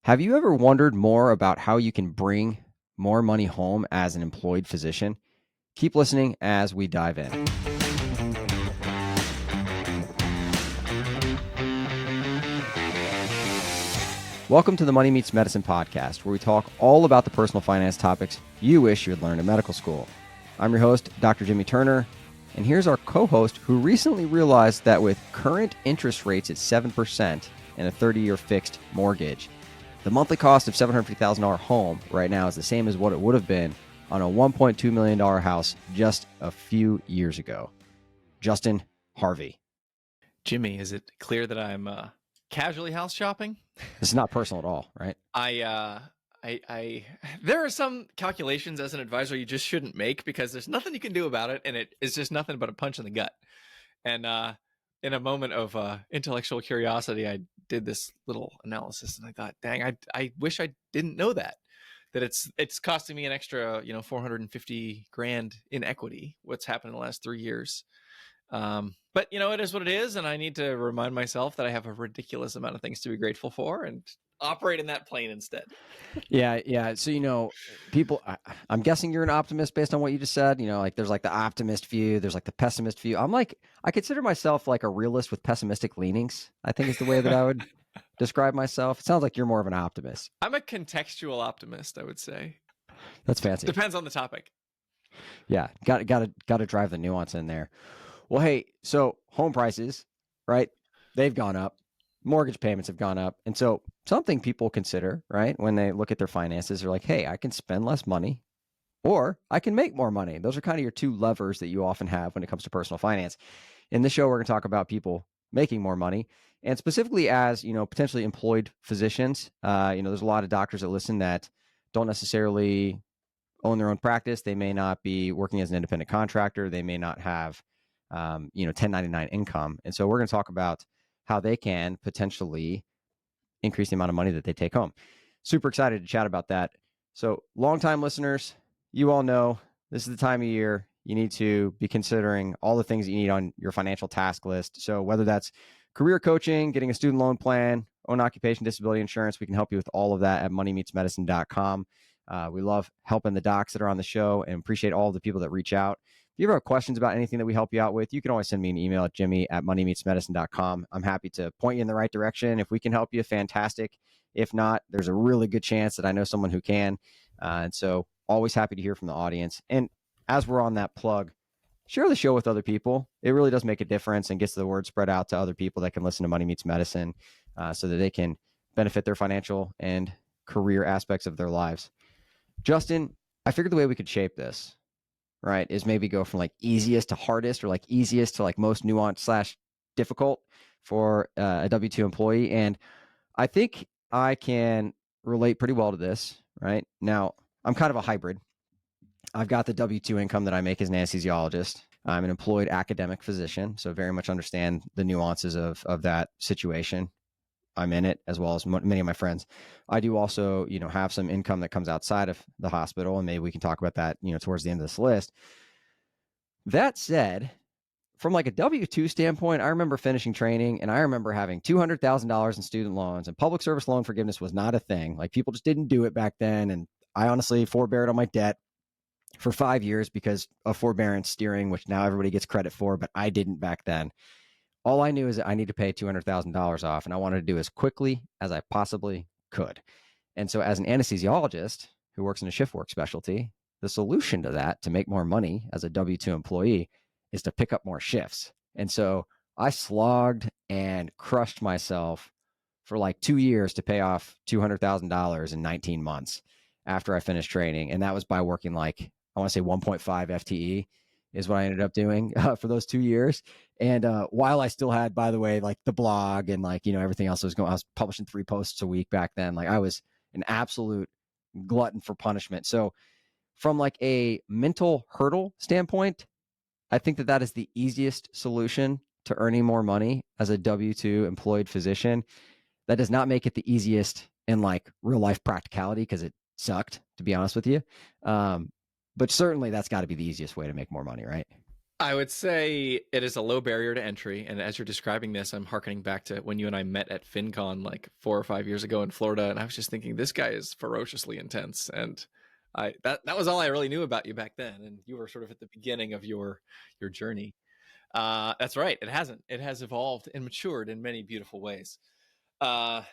Have you ever wondered more about how you can bring more money home as an employed physician? Keep listening as we dive in. Welcome to the Money Meets Medicine podcast, where we talk all about the personal finance topics you wish you had learned in medical school. I'm your host, Dr. Jimmy Turner, and here's our co-host who recently realized that with current interest rates at 7% and a 30-year fixed mortgage, the monthly cost of $750,000 home right now is the same as what it would have been on a $1.2 million house just a few years ago. Justin Harvey. Jimmy, is it clear that I'm casually house shopping? This is not personal at all, right? There are some calculations as an advisor you just shouldn't make because there's nothing you can do about it, and it is just nothing but a punch in the gut. And in a moment of intellectual curiosity, I did this little analysis, and I thought, dang, I wish I didn't know that it's costing me an extra, $450,000 in equity. What's happened in the last 3 years. But it is what it is, and I need to remind myself that I have a ridiculous amount of things to be grateful for and operate in that plane instead. Yeah. So, people, I'm guessing you're an optimist based on what you just said. There's like the optimist view, there's like the pessimist view. I consider myself like a realist with pessimistic leanings, I think is the way that I would describe myself. It sounds like you're more of an optimist. I'm a contextual optimist, I would say. That's fancy. Depends on the topic. Yeah, got to drive the nuance in there. Well, hey, so home prices, right? They've gone up. Mortgage payments have gone up. And so something people consider, right, when they look at their finances, they're like, hey, I can spend less money or I can make more money. Those are kind of your two levers that you often have when it comes to personal finance. In this show, we're going to talk about people making more money, and specifically as, potentially employed physicians. There's a lot of doctors that listen that don't necessarily own their own practice. They may not be working as an independent contractor. They may not have, 1099 income. And so we're going to talk about how they can potentially increase the amount of money that they take home. Super excited to chat about that. So longtime listeners, you all know this is the time of year you need to be considering all the things that you need on your financial task list. So whether that's career coaching, getting a student loan plan, own occupation disability insurance, we can help you with all of that at moneymeetsmedicine.com. We love helping the docs that are on the show and appreciate all the people that reach out. If you ever have questions about anything that we help you out with, you can always send me an email at jimmy@moneymeetsmedicine.com. I'm happy to point you in the right direction. If we can help you, fantastic. If not, there's a really good chance that I know someone who can. And so always happy to hear from the audience. And as we're on that plug, share the show with other people. It really does make a difference and gets the word spread out to other people that can listen to Money Meets Medicine so that they can benefit their financial and career aspects of their lives. Justin, I figured the way we could shape this, right, is maybe go from like easiest to hardest or like easiest to like most nuanced / difficult for a W-2 employee. And I think I can relate pretty well to this, right? Now, I'm kind of a hybrid. I've got the W-2 income that I make as an anesthesiologist. I'm an employed academic physician, so very much understand the nuances of that situation. I'm in it as well as many of my friends. I do also, have some income that comes outside of the hospital, and maybe we can talk about that, towards the end of this list. That said, from like a W-2 standpoint, I remember finishing training and I remember having $200,000 in student loans, and public service loan forgiveness was not a thing. Like people just didn't do it back then. And I honestly forbeared on my debt for 5 years because of forbearance steering, which now everybody gets credit for, but I didn't back then. All I knew is that I need to pay $200,000 off, and I wanted to do as quickly as I possibly could. And so as an anesthesiologist who works in a shift work specialty, the solution to that, to make more money as a W-2 employee, is to pick up more shifts. And so I slogged and crushed myself for like 2 years to pay off $200,000 in 19 months after I finished training. And that was by working like, I want to say 1.5 FTE is what I ended up doing for those 2 years. And while I still had, by the way, like the blog and like, everything else was going, I was publishing 3 posts a week back then. Like I was an absolute glutton for punishment. So from like a mental hurdle standpoint, I think that is the easiest solution to earning more money as a W-2 employed physician. That does not make it the easiest in like real life practicality because it sucked, to be honest with you. But certainly that's got to be the easiest way to make more money, right? I would say it is a low barrier to entry. And as you're describing this, I'm harkening back to when you and I met at FinCon like 4 or 5 years ago in Florida. And I was just thinking, this guy is ferociously intense. And that was all I really knew about you back then. And you were sort of at the beginning of your journey. That's right. It hasn't. It has evolved and matured in many beautiful ways. Uh,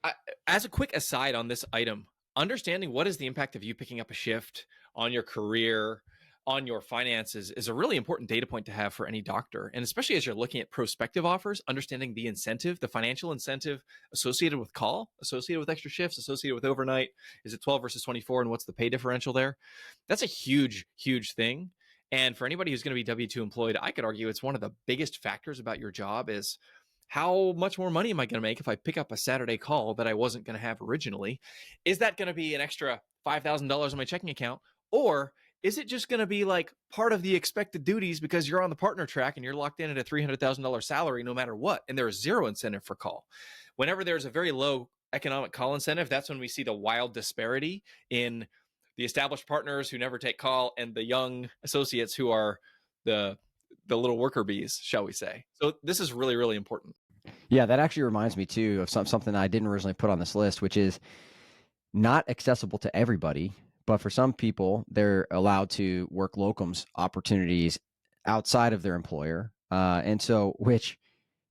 I, as a quick aside on this item, understanding what is the impact of you picking up a shift on your career, on your finances is a really important data point to have for any doctor. And especially as you're looking at prospective offers, understanding the incentive, the financial incentive associated with call, associated with extra shifts, associated with overnight. Is it 12 versus 24? And what's the pay differential there? That's a huge, huge thing. And for anybody who's going to be W-2 employed, I could argue it's one of the biggest factors about your job is how much more money am I going to make if I pick up a Saturday call that I wasn't going to have originally? Is that going to be an extra $5,000 on my checking account? Or is it just going to be like part of the expected duties because you're on the partner track and you're locked in at a $300,000 salary no matter what? And there is zero incentive for call. Whenever there's a very low economic call incentive, that's when we see the wild disparity in the established partners who never take call and the young associates who are the little worker bees, shall we say. So this is really, really important. Yeah, that actually reminds me too of something I didn't originally put on this list, which is not accessible to everybody, but for some people, they're allowed to work locums opportunities outside of their employer. And so, which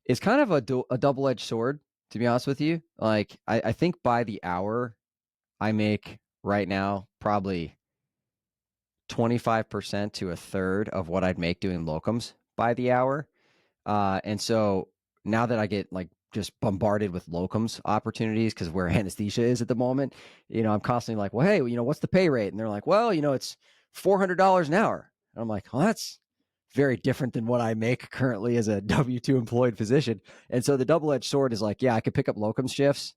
is kind of a double-edged sword, to be honest with you. Like, I think by the hour, I make right now probably 25% to a third of what I'd make doing locums by the hour. And so now that I get like just bombarded with locums opportunities because where anesthesia is at the moment, I'm constantly like, well, hey, what's the pay rate? And they're like, well, it's $400 an hour. And I'm like, well, that's very different than what I make currently as a W-2 employed physician. And so the double-edged sword is like, yeah, I could pick up locums shifts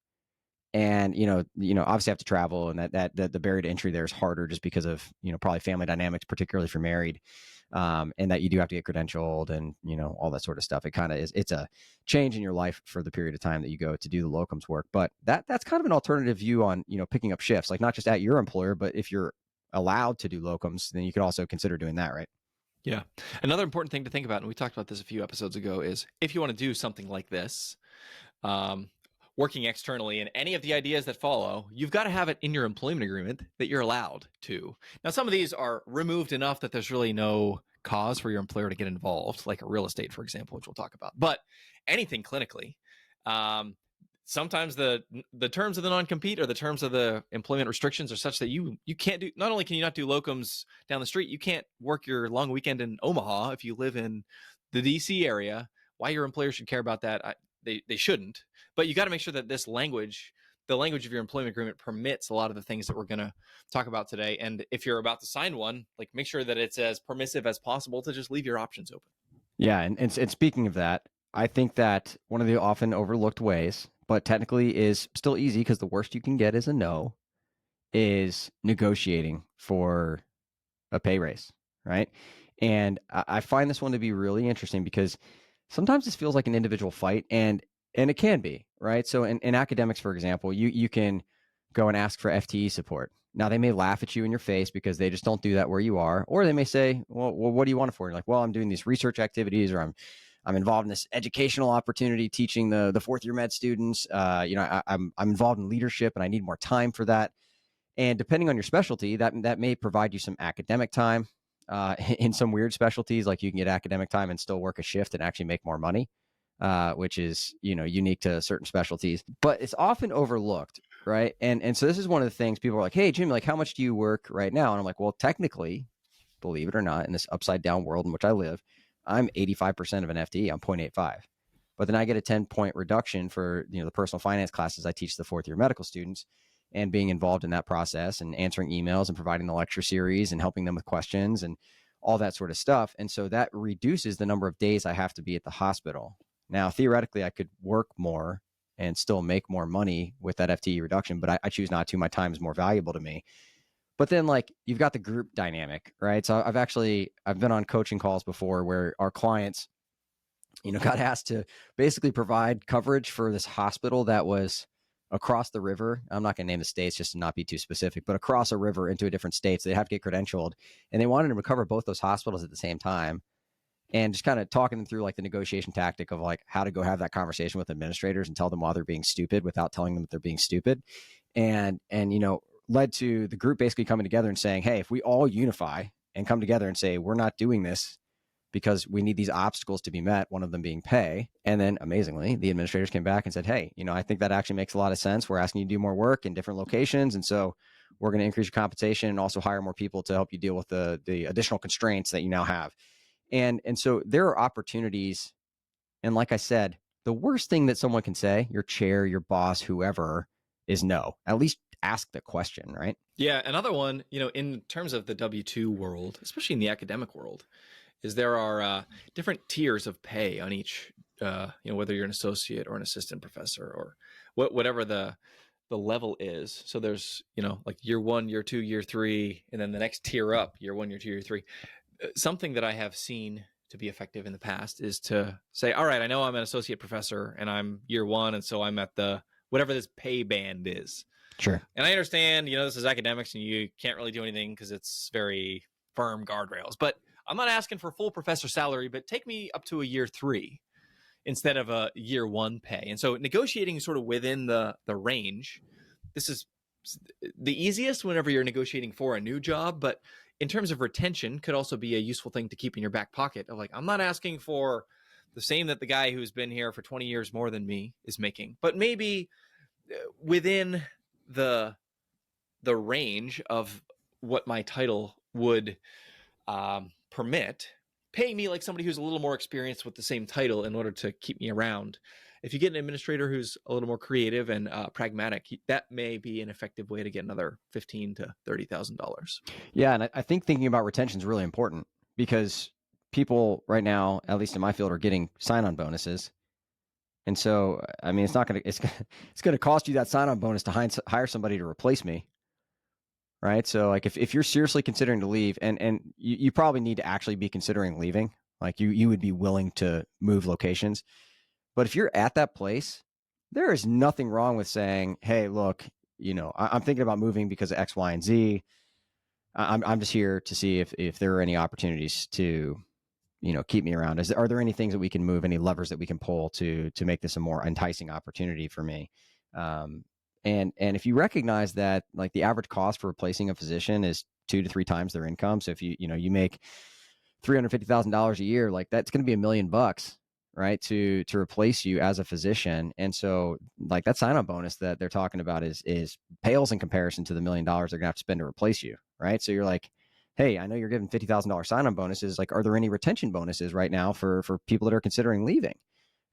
and obviously have to travel, and that the barrier to entry there is harder just because of probably family dynamics, particularly if you're married, and that you do have to get credentialed and all that sort of stuff. It kind of is, it's a change in your life for the period of time that you go to do the locums work. But that's kind of an alternative view on picking up shifts, like not just at your employer, but if you're allowed to do locums, then you could also consider doing that, right? Yeah. Another important thing to think about, and we talked about this a few episodes ago, is if you want to do something like this, working externally, and any of the ideas that follow, you've got to have it in your employment agreement that you're allowed to. Now, some of these are removed enough that there's really no cause for your employer to get involved, like a real estate, for example, which we'll talk about. But anything clinically, sometimes the terms of the non-compete or the terms of the employment restrictions are such that you can't do, not only can you not do locums down the street, you can't work your long weekend in Omaha if you live in the DC area. Why your employer should care about that, they shouldn't. But you got to make sure that this language, the language of your employment agreement, permits a lot of the things that we're going to talk about today. And if you're about to sign one, like make sure that it's as permissive as possible to just leave your options open. Yeah, and speaking of that, I think that one of the often overlooked ways, but technically is still easy because the worst you can get is a no, is negotiating for a pay raise, right? And I find this one to be really interesting because sometimes this feels like an individual fight, and it can be, right? So in academics, for example, you can go and ask for FTE support. Now they may laugh at you in your face because they just don't do that where you are, or they may say, well what do you want it for? And you're like, well, I'm doing these research activities, or I'm involved in this educational opportunity teaching the fourth year med students. I'm involved in leadership and I need more time for that. And depending on your specialty, that may provide you some academic time. In some weird specialties, like you can get academic time and still work a shift and actually make more money, which is unique to certain specialties. But it's often overlooked, right? And so this is one of the things people are like, "Hey, Jim, like how much do you work right now?" And I'm like, "Well, technically, believe it or not, in this upside down world in which I live, I'm 85% of an FTE. I'm 0.85. But then I get a 10-point reduction for the personal finance classes I teach the fourth year medical students, and being involved in that process and answering emails and providing the lecture series and helping them with questions and all that sort of stuff. And so that reduces the number of days I have to be at the hospital. Now, theoretically, I could work more and still make more money with that FTE reduction, but I choose not to. My time is more valuable to me. But then like you've got the group dynamic, right? So I've been on coaching calls before where our clients, got asked to basically provide coverage for this hospital that was across the river. I'm not going to name the states just to not be too specific, but across a river into a different state. So they have to get credentialed, and they wanted to cover both those hospitals at the same time. and just kind of talking them through like the negotiation tactic of like how to go have that conversation with administrators and tell them why they're being stupid without telling them that they're being stupid. And led to the group basically coming together and saying, hey, if we all unify and come together and say, we're not doing this because we need these obstacles to be met, one of them being pay. And then amazingly, the administrators came back and said, hey, I think that actually makes a lot of sense. We're asking you to do more work in different locations. And so we're going to increase your compensation and also hire more people to help you deal with the additional constraints that you now have. And so there are opportunities. And like I said, the worst thing that someone can say, your chair, your boss, whoever, is no. At least ask the question, right? Yeah, another one, in terms of the W-2 world, especially in the academic world, is there are different tiers of pay on each, whether you're an associate or an assistant professor or whatever the level is. So there's, like year 1, year 2, year 3, and then the next tier up, year 1, year 2, year 3. Something that I have seen to be effective in the past is to say, all right, I know I'm an associate professor and I'm year 1, and so I'm at the whatever this pay band is. Sure. And I understand, this is academics and you can't really do anything because it's very firm guardrails. But I'm not asking for full professor salary, but take me up to a year 3 instead of a year 1 pay. And so negotiating sort of within the range, this is the easiest whenever you're negotiating for a new job, but in terms of retention could also be a useful thing to keep in your back pocket of like, I'm not asking for the same that the guy who's been here for 20 years more than me is making, but maybe within the range of what my title would permit, paying me like somebody who's a little more experienced with the same title in order to keep me around. If you get an administrator who's a little more creative and pragmatic, that may be an effective way to get another $15,000 to $30,000. Yeah, and I think thinking about retention is really important because people right now, at least in my field, are getting sign-on bonuses. And so, I mean, it's going to cost you that sign-on bonus to hire somebody to replace me, right? So, like, if you're seriously considering to leave, and you probably need to actually be considering leaving, like you would be willing to move locations. But if you're at that place, there is nothing wrong with saying, hey, look, I'm thinking about moving because of X, Y, and Z. I'm just here to see if there are any opportunities to, keep me around. Are there any things that we can move, any levers that we can pull to make this a more enticing opportunity for me? And if you recognize that like the average cost for replacing a physician is 2 to 3 times their income. So if you make $350,000 a year, like that's going to be $1 million, right? To replace you as a physician. And so like that sign-on bonus that they're talking about is pales in comparison to the $1 million they're gonna have to spend to replace you. Right. So you're like, hey, I know you're giving $50,000 sign-on bonuses. Like, are there any retention bonuses right now for people that are considering leaving?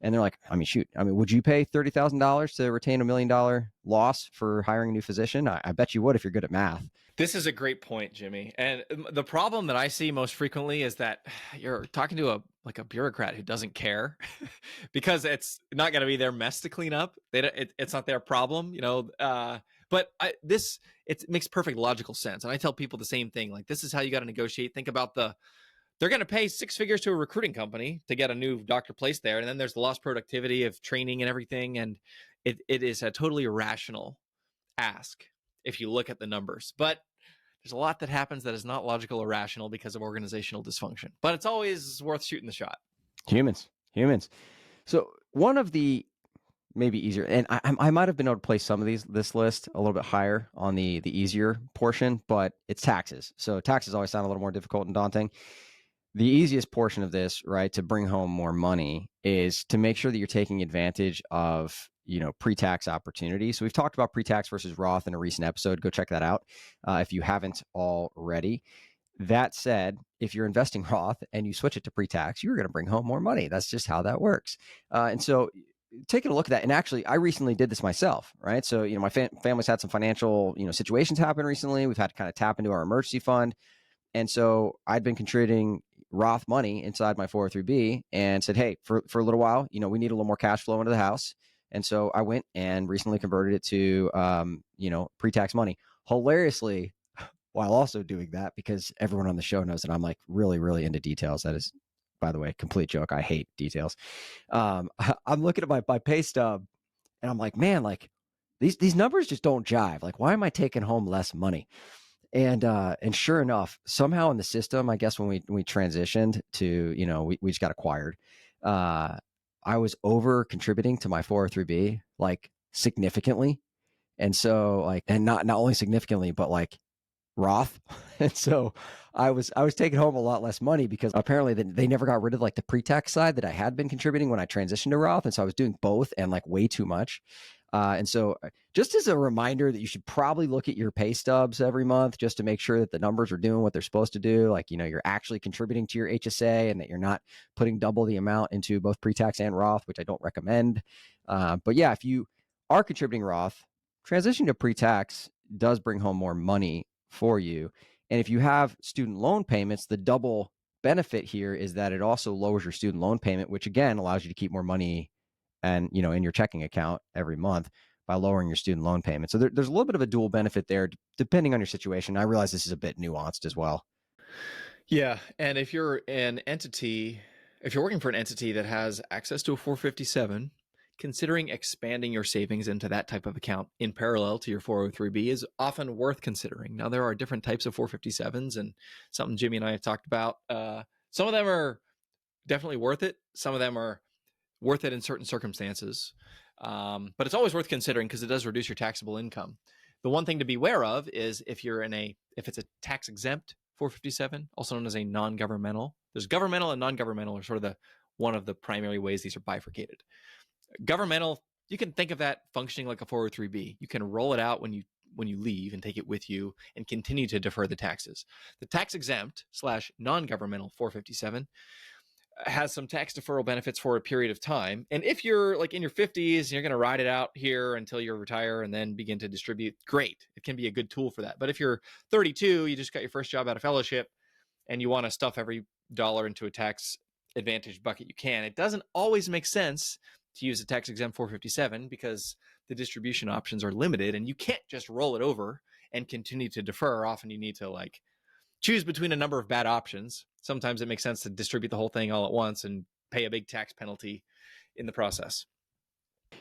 And they're like, shoot, would you pay $30,000 to retain $1 million loss for hiring a new physician? I bet you would if you're good at math. This is a great point, Jimmy. And the problem that I see most frequently is that you're talking to a bureaucrat who doesn't care because it's not going to be their mess to clean up. It's not their problem, But it makes perfect logical sense. And I tell people the same thing. Like, this is how you got to negotiate. Think about they're going to pay 6 figures to a recruiting company to get a new doctor placed there. And then there's the lost productivity of training and everything. And it is a totally irrational ask if you look at the numbers. But there's a lot that happens that is not logical or rational because of organizational dysfunction. But it's always worth shooting the shot. Humans. So one of the maybe easier, and I might have been able to place some of this list a little bit higher on the easier portion, but it's taxes. So taxes always sound a little more difficult and daunting. The easiest portion of this, right, to bring home more money is to make sure that you're taking advantage of, pre-tax opportunities. So we've talked about pre-tax versus Roth in a recent episode. Go check that out if you haven't already. That said, if you're investing Roth and you switch it to pre-tax, you're going to bring home more money. That's just how that works. And so taking a look at that, and actually, I recently did this myself, right? So, my family's had some financial, situations happen recently. We've had to kind of tap into our emergency fund. And so I'd been contributing Roth money inside my 403B and said, hey, for a little while, we need a little more cash flow into the house. And so I went and recently converted it to, pre-tax money. Hilariously, while also doing that, because everyone on the show knows that I'm like really, really into details. That is, by the way, complete joke. I hate details. I'm looking at my pay stub and I'm like, man, like these numbers just don't jive. Like, why am I taking home less money? And sure enough, somehow in the system, I guess when we transitioned to, we just got acquired. I was over contributing to my 403b like significantly. And so like, and not only significantly, but like Roth. And so I was taking home a lot less money because apparently they never got rid of like the pre-tax side that I had been contributing when I transitioned to Roth. And so I was doing both and like way too much. And so just as a reminder that you should probably look at your pay stubs every month just to make sure that the numbers are doing what they're supposed to do. Like, you're actually contributing to your HSA and that you're not putting double the amount into both pre-tax and Roth, which I don't recommend. But yeah, if you are contributing Roth, transitioning to pre-tax does bring home more money for you. And if you have student loan payments, the double benefit here is that it also lowers your student loan payment, which again allows you to keep more money and in your checking account every month by lowering your student loan payment. So there's a little bit of a dual benefit there depending on your situation. I realize this is a bit nuanced as well. Yeah, and if you're working for an entity that has access to a 457, considering expanding your savings into that type of account in parallel to your 403b is often worth considering. Now, there are different types of 457s, and something Jimmy and I have talked about. Some of them are definitely worth it. Some of them are worth it in certain circumstances. But it's always worth considering because it does reduce your taxable income. The one thing to be aware of is if it's a tax exempt 457, also known as a non-governmental. There's governmental and non-governmental are sort of one of the primary ways these are bifurcated. Governmental, you can think of that functioning like a 403b. You can roll it out when you leave and take it with you and continue to defer the taxes. The tax exempt / non-governmental 457 has some tax deferral benefits for a period of time. And if you're like in your 50s and you're going to ride it out here until you retire and then begin to distribute, great. It can be a good tool for that. But if you're 32, you just got your first job out of fellowship and you want to stuff every dollar into a tax advantage bucket you can, it doesn't always make sense to use a tax exempt 457 because the distribution options are limited and you can't just roll it over and continue to defer. Often you need to like choose between a number of bad options. Sometimes it makes sense to distribute the whole thing all at once and pay a big tax penalty in the process.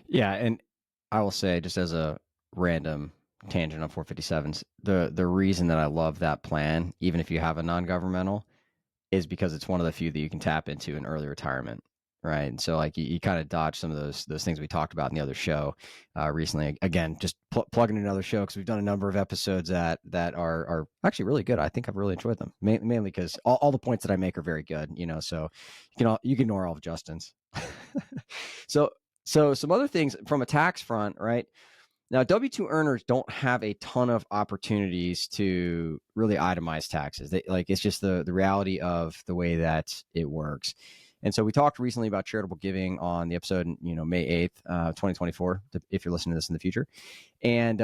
Yeah, and I will say, just as a random tangent on 457s, the reason that I love that plan, even if you have a non-governmental, is because it's one of the few that you can tap into in early retirement, right? And so like you kind of dodge some of those things we talked about in the other show recently. Again, just plugging in another show because we've done a number of episodes that are actually really good. I think I've really enjoyed them, mainly because all the points that I make are very good. So you can ignore all of Justin's. So some other things from a tax front, right? Now, W-2 earners don't have a ton of opportunities to really itemize taxes. It's just the reality of the way that it works. And so we talked recently about charitable giving on the episode, May 8th, 2024, if you're listening to this in the future. And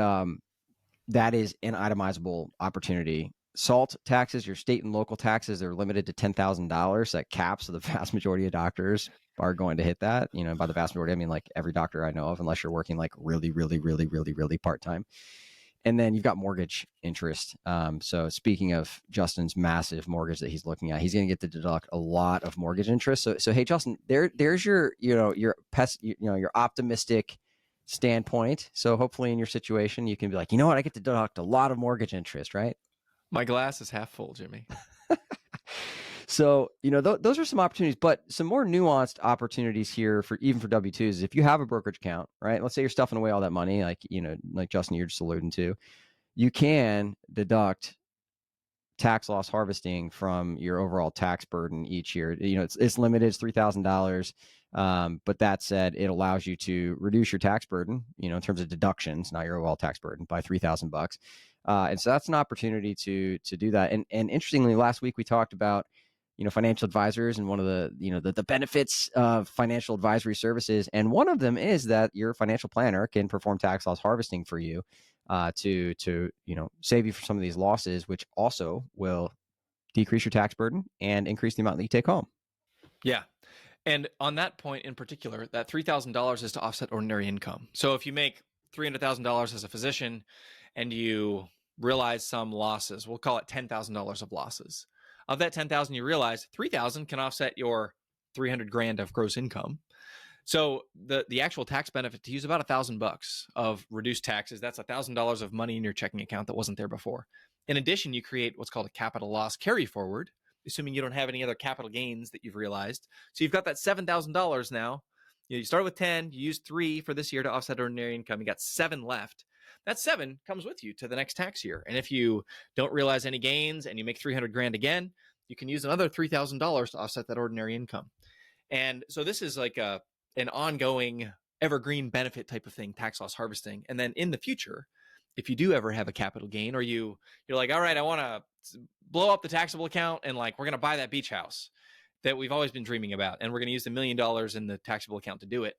that is an itemizable opportunity. SALT taxes, your state and local taxes, they're limited to $10,000. That caps, so the vast majority of doctors are going to hit that. By the vast majority, I mean like every doctor I know of, unless you're working like really, really, really, really, really part-time. And then you've got mortgage interest. So speaking of Justin's massive mortgage that he's looking at, he's going to get to deduct a lot of mortgage interest. So hey, Justin, there's your your optimistic standpoint. So hopefully in your situation, you can be like, I get to deduct a lot of mortgage interest, right? My glass is half full, Jimmy. So, those are some opportunities, but some more nuanced opportunities here for W-2s is if you have a brokerage account, right? Let's say you're stuffing away all that money, like Justin, you're just alluding to, you can deduct tax loss harvesting from your overall tax burden each year. It's limited, it's $3,000. But that said, it allows you to reduce your tax burden, in terms of deductions, not your overall tax burden, by $3,000. And so that's an opportunity to do that. And interestingly, last week we talked about financial advisors and one of the benefits of financial advisory services, and one of them is that your financial planner can perform tax loss harvesting for you to save you from some of these losses, which also will decrease your tax burden and increase the amount that you take home. Yeah. And on that point in particular, that $3,000 is to offset ordinary income. So if you make $300,000 as a physician and you realize some losses, we'll call it $10,000 of losses. Of that 10,000, you realize 3,000 can offset your 300 grand of gross income. So the actual tax benefit to use about $1,000 of reduced taxes. That's $1,000 of money in your checking account that wasn't there before. In addition, you create what's called a capital loss carry forward, assuming you don't have any other capital gains that you've realized. So you've got that $7,000 now. You start with 10, you use 3 for this year to offset ordinary income. You got 7 left. That 7 comes with you to the next tax year. And if you don't realize any gains and you make 300 grand again, you can use another $3,000 to offset that ordinary income. And so this is like an ongoing evergreen benefit type of thing, tax loss harvesting. And then in the future, if you do ever have a capital gain, or you're like, all right, I want to blow up the taxable account and like we're going to buy that beach house that we've always been dreaming about, and we're going to use $1 million in the taxable account to do it.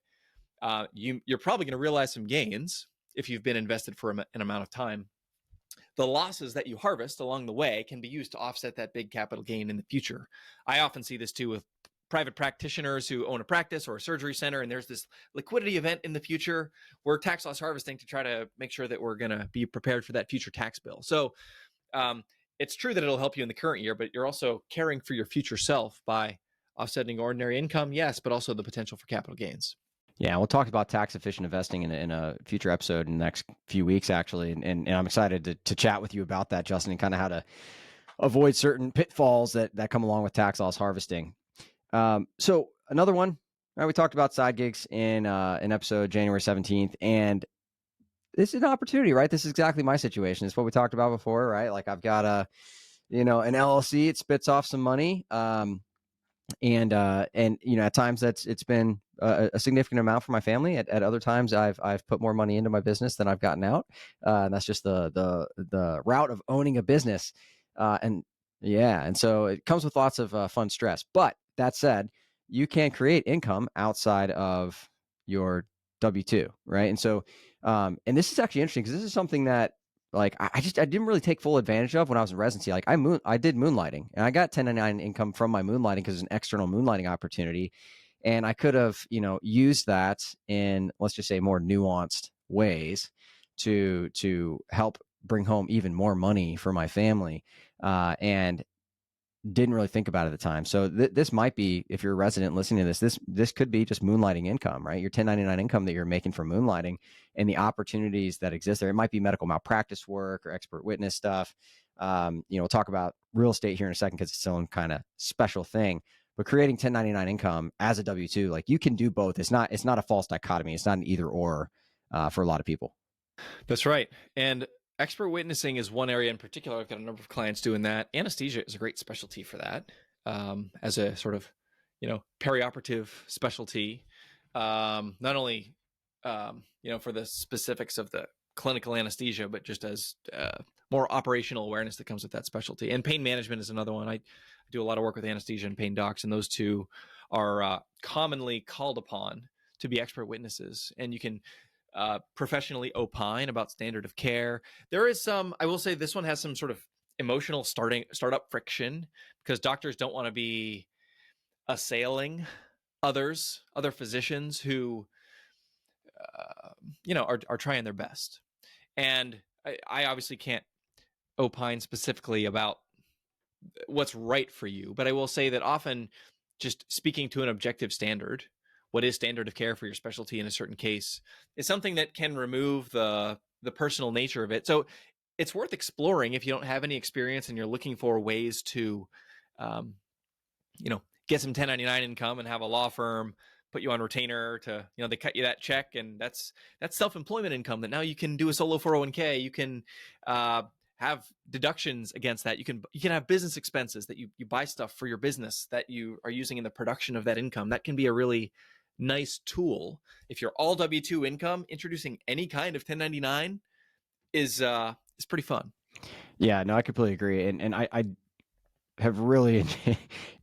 You're probably going to realize some gains if you've been invested for an amount of time. The losses that you harvest along the way can be used to offset that big capital gain in the future. I often see this too with private practitioners who own a practice or a surgery center, and there's this liquidity event in the future. We're tax loss harvesting to try to make sure that we're going to be prepared for that future tax bill. So it's true that it'll help you in the current year, but you're also caring for your future self by offsetting ordinary income, yes, but also the potential for capital gains. Yeah, we'll talk about tax efficient investing in a future episode in the next few weeks, actually. And I'm excited to chat with you about that, Justin, and kind of how to avoid certain pitfalls that come along with tax loss harvesting. So another one, right, we talked about side gigs in episode January 17th, and this is an opportunity, right? This is exactly my situation. It's what we talked about before, right? Like I've got an LLC, it spits off some money. And at times it's been a significant amount for my family. At other times I've put more money into my business than I've gotten out. And that's just the route of owning a business. And so it comes with lots of fun stress. But that said, you can create income outside of your W-2, right? And so, and this is actually interesting because this is something that like I didn't really take full advantage of when I was in residency. Like I did moonlighting, and I got 1099 income from my moonlighting because it's an external moonlighting opportunity, and I could have used that in, let's just say, more nuanced ways to help bring home even more money for my family, and didn't really think about it at the time. So this might be, if you're a resident listening to this could be just moonlighting income, right? Your 1099 income that you're making from moonlighting and the opportunities that exist there. It might be medical malpractice work or expert witness stuff. We'll talk about real estate here in a second because it's its own kind of special thing. But creating 1099 income as a W-2, like you can do both. It's not a false dichotomy. It's not an either or for a lot of people. That's right. And expert witnessing is one area in particular. I've got a number of clients doing that. Anesthesia is a great specialty for that, as a sort of, perioperative specialty. Not only, for the specifics of the clinical anesthesia, but just as more operational awareness that comes with that specialty. And pain management is another one. I do a lot of work with anesthesia and pain docs, and those two are commonly called upon to be expert witnesses. And you can professionally opine about standard of care. There is some, I will say this one has some sort of emotional startup friction because doctors don't want to be assailing other physicians who, are trying their best. And I obviously can't opine specifically about what's right for you, but I will say that often just speaking to an objective standard, what is standard of care for your specialty in a certain case, is something that can remove the personal nature of it. So it's worth exploring if you don't have any experience and you're looking for ways to, get some 1099 income and have a law firm put you on retainer to, they cut you that check, and that's self-employment income that now you can do a solo 401k. You can have deductions against that. You can have business expenses that you buy stuff for your business that you are using in the production of that income. That can be a really nice tool. If you're all W-2 income, introducing any kind of 1099 is pretty fun. Yeah, no, I completely agree. And I have really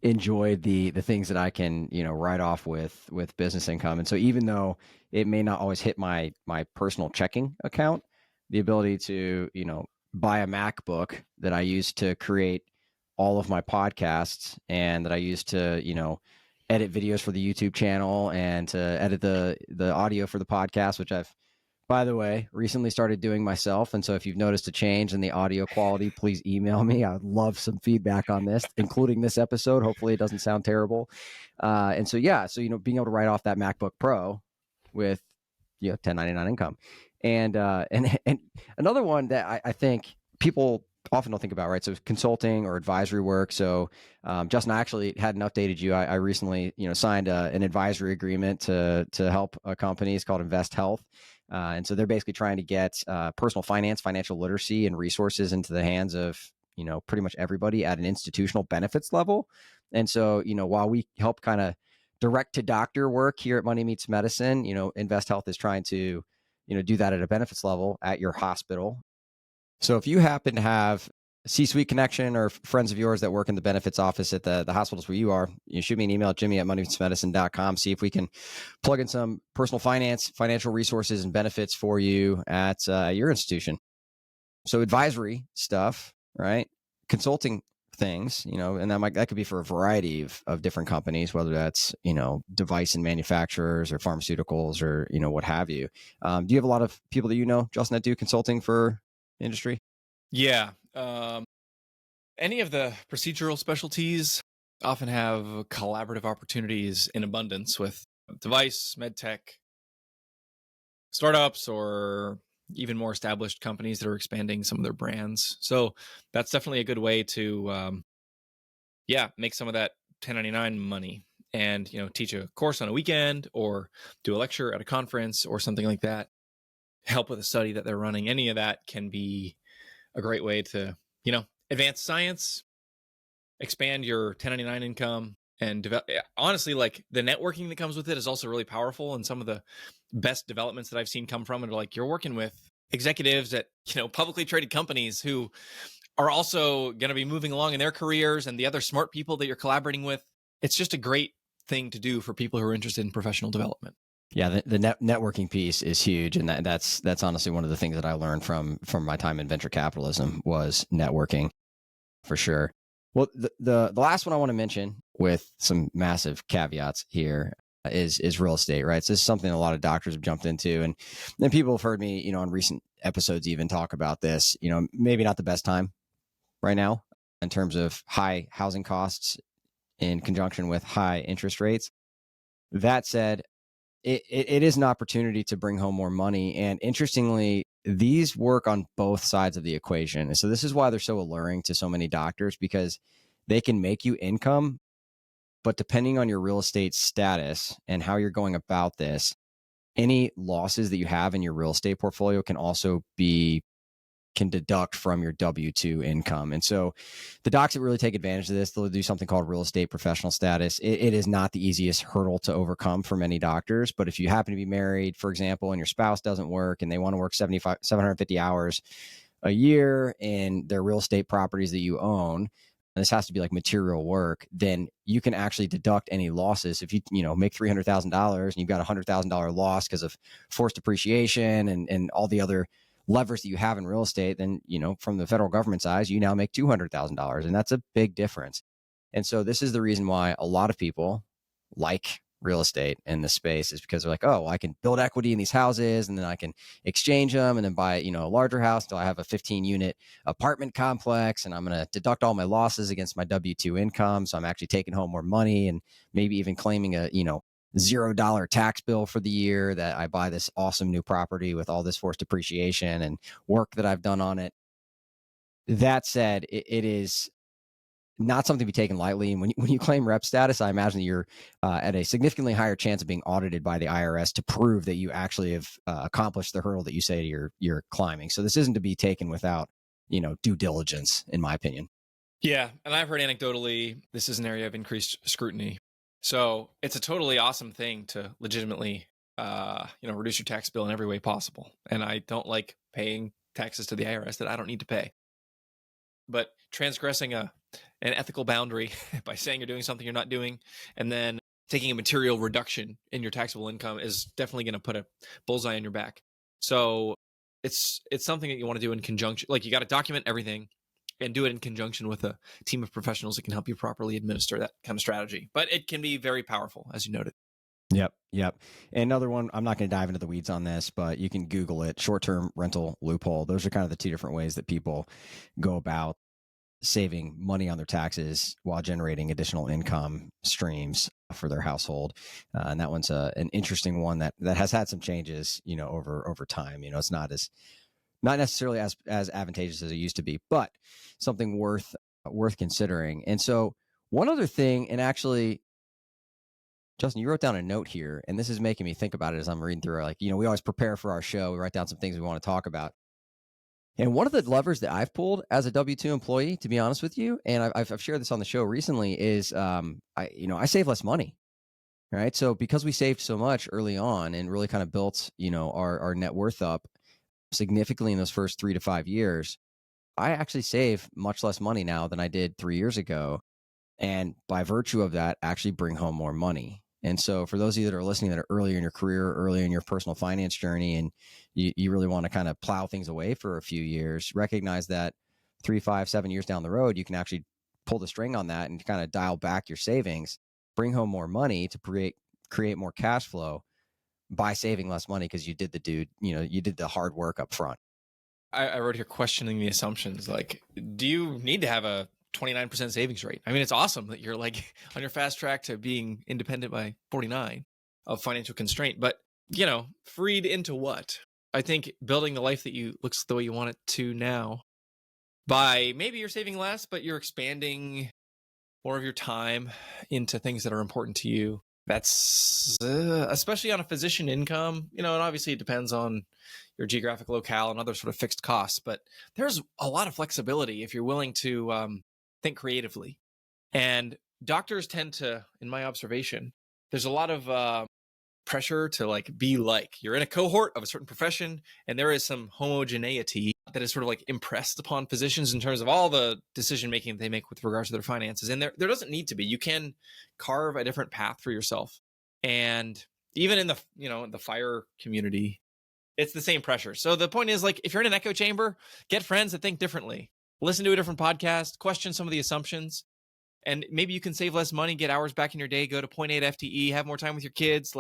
enjoyed the things that I can, write off with business income. And so even though it may not always hit my personal checking account, the ability to, buy a MacBook that I use to create all of my podcasts and that I use to, edit videos for the YouTube channel and to edit the audio for the podcast, which I've by the way, recently started doing myself. And so if you've noticed a change in the audio quality, please email me. I'd love some feedback on this, including this episode. Hopefully it doesn't sound terrible. And so, yeah, so, being able to write off that MacBook Pro with, 1099 income. And another one that I think people often don't think about, right? So consulting or advisory work. So Justin, I actually hadn't updated you. I recently, signed an advisory agreement to help a company. It's called Invest Health. And so they're basically trying to get personal finance, financial literacy, and resources into the hands of, pretty much everybody at an institutional benefits level. And so, while we help kind of direct to doctor work here at Money Meets Medicine, Invest Health is trying to, do that at a benefits level at your hospital. So if you happen to have a C-suite connection or friends of yours that work in the benefits office at the hospitals where you are, shoot me an email at jimmy@moneymeetsmedicine.com. See if we can plug in some personal finance, financial resources, and benefits for you at your institution. So advisory stuff, right? Consulting things, and that could be for a variety of different companies, whether that's, device and manufacturers or pharmaceuticals or, what have you. Do you have a lot of people that Justin, that do consulting for industry? Yeah. Any of the procedural specialties often have collaborative opportunities in abundance with device, medtech, startups, or even more established companies that are expanding some of their brands. So that's definitely a good way to, make some of that 1099 money and, teach a course on a weekend or do a lecture at a conference or something like that. Help with a study that they're running. Any of that can be a great way to, advance science, expand your 1099 income, and develop. Honestly, like the networking that comes with it is also really powerful. And some of the best developments that I've seen come from it are like you're working with executives at, publicly traded companies who are also going to be moving along in their careers, and the other smart people that you're collaborating with. It's just a great thing to do for people who are interested in professional development. Yeah, the networking piece is huge, and that's honestly one of the things that I learned from my time in venture capitalism was networking, for sure. Well, the last one I want to mention, with some massive caveats here, is real estate, right? So this is something a lot of doctors have jumped into, and then people have heard me, on recent episodes even talk about this. Maybe not the best time right now in terms of high housing costs in conjunction with high interest rates. That said, it is an opportunity to bring home more money. And interestingly, these work on both sides of the equation. And so this is why they're so alluring to so many doctors, because they can make you income, but depending on your real estate status and how you're going about this, any losses that you have in your real estate portfolio can deduct from your W-2 income. And so the docs that really take advantage of this, they'll do something called real estate professional status. It is not the easiest hurdle to overcome for many doctors. But if you happen to be married, for example, and your spouse doesn't work and they want to work 750 hours a year in their real estate properties that you own, and this has to be like material work, then you can actually deduct any losses. If you make $300,000 and you've got $100,000 loss because of forced depreciation and all the other levers that you have in real estate, then, from the federal government's eyes, you now make $200,000. And that's a big difference. And so this is the reason why a lot of people like real estate in this space, is because they're like, oh, I can build equity in these houses and then I can exchange them and then buy, a larger house until I have a 15-unit apartment complex, and I'm going to deduct all my losses against my W-2 income. So I'm actually taking home more money and maybe even claiming a, $0 tax bill for the year that I buy this awesome new property with all this forced depreciation and work that I've done on it. That said, it is not something to be taken lightly. And when you claim rep status, I imagine that you're at a significantly higher chance of being audited by the IRS to prove that you actually have accomplished the hurdle that you say you're climbing. So this isn't to be taken without, due diligence, in my opinion. Yeah. And I've heard anecdotally, this is an area of increased scrutiny. So it's a totally awesome thing to legitimately, reduce your tax bill in every way possible. And I don't like paying taxes to the IRS that I don't need to pay. But transgressing an ethical boundary by saying you're doing something you're not doing, and then taking a material reduction in your taxable income, is definitely going to put a bullseye on your back. So it's something that you want to do in conjunction. Like, you got to document everything and do it in conjunction with a team of professionals that can help you properly administer that kind of strategy. But it can be very powerful, as you noted. Yep. Yep. And another one, I'm not going to dive into the weeds on this, but you can Google it, short-term rental loophole. Those are kind of the two different ways that people go about saving money on their taxes while generating additional income streams for their household. And that one's an interesting one that has had some changes, over time. It's not necessarily as advantageous as it used to be, but something worth considering. And so one other thing, and actually, Justin, you wrote down a note here, and this is making me think about it as I'm reading through it. Like, we always prepare for our show. We write down some things we want to talk about. And one of the levers that I've pulled as a W-2 employee, to be honest with you, and I've shared this on the show recently, is I save less money, right? So because we saved so much early on and really kind of built, our net worth up significantly in those first 3 to 5 years, I actually save much less money now than I did 3 years ago. And by virtue of that, actually bring home more money. And so for those of you that are listening that are earlier in your career, earlier in your personal finance journey, and you really want to kind of plow things away for a few years, recognize that 3, 5, 7 years down the road, you can actually pull the string on that and kind of dial back your savings, bring home more money to create more cash flow by saving less money because you did the hard work up front. I wrote here questioning the assumptions. Like, do you need to have a 29% savings rate? I mean, it's awesome that you're like on your fast track to being independent by 49 of financial constraint, but freed into what? I think building the life that looks the way you want it to now, by maybe you're saving less, but you're expanding more of your time into things that are important to you. That's especially on a physician income, and obviously it depends on your geographic locale and other sort of fixed costs, but there's a lot of flexibility if you're willing to think creatively. And doctors tend to, in my observation, there's a lot of pressure to be like you're in a cohort of a certain profession, and there is some homogeneity that is sort of impressed upon physicians in terms of all the decision making they make with regards to their finances. And there doesn't need to be. You can carve a different path for yourself. And even in the fire community, it's the same pressure. So the point is, if you're in an echo chamber, get friends that think differently, listen to a different podcast, question some of the assumptions, and maybe you can save less money, get hours back in your day, go to 0.8 FTE, have more time with your kids.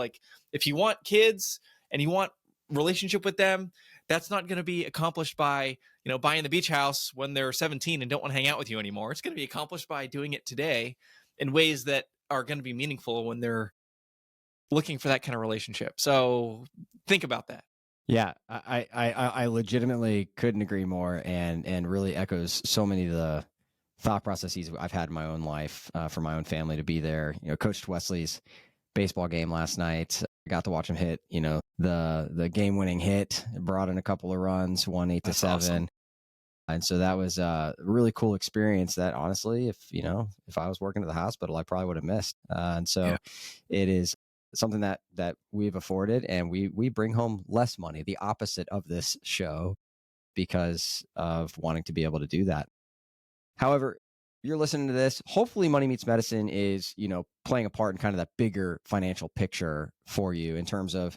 If you want kids and you want relationship with them, that's not going to be accomplished by, buying the beach house when they're 17 and don't want to hang out with you anymore. It's going to be accomplished by doing it today in ways that are going to be meaningful when they're looking for that kind of relationship. So think about that. Yeah, I legitimately couldn't agree more, and really echoes so many of the thought processes I've had in my own life for my own family to be there. Coached Wesley's baseball game last night. I got to watch him hit, the game-winning hit, brought in a couple of runs, won 8-7. Awesome. And so that was a really cool experience that honestly, if I was working at the hospital, I probably would have missed. And so It is something that we've afforded, and we bring home less money, the opposite of this show, because of wanting to be able to do that. However, you're listening to this, hopefully Money Meets Medicine is, playing a part in kind of that bigger financial picture for you in terms of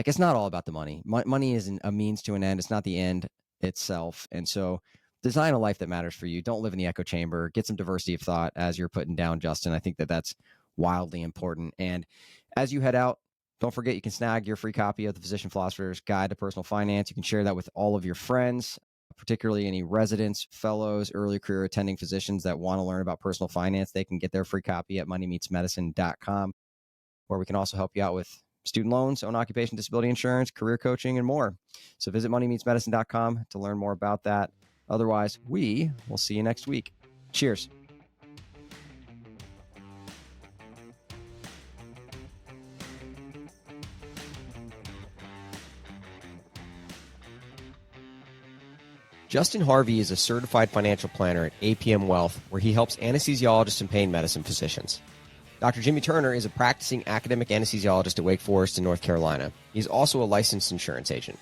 it's not all about the money. Money is a means to an end. It's not the end itself. And so design a life that matters for you. Don't live in the echo chamber. Get some diversity of thought as you're putting down, Justin. I think that that's wildly important. And as you head out, don't forget you can snag your free copy of the Physician Philosopher's Guide to Personal Finance. You can share that with all of your friends, particularly any residents, fellows, early career attending physicians that want to learn about personal finance. They can get their free copy at moneymeetsmedicine.com, where we can also help you out with student loans, own occupation disability insurance, career coaching, and more. So visit moneymeetsmedicine.com to learn more about that. Otherwise, we will see you next week. Cheers. Justin Harvey is a certified financial planner at APM Wealth, where he helps anesthesiologists and pain medicine physicians. Dr. Jimmy Turner is a practicing academic anesthesiologist at Wake Forest in North Carolina. He's also a licensed insurance agent.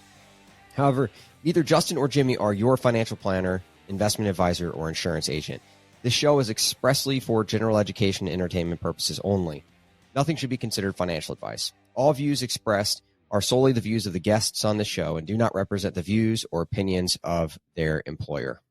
However, either Justin or Jimmy are your financial planner, investment advisor, or insurance agent. This show is expressly for general education and entertainment purposes only. Nothing should be considered financial advice. All views expressed are solely the views of the guests on the show and do not represent the views or opinions of their employer.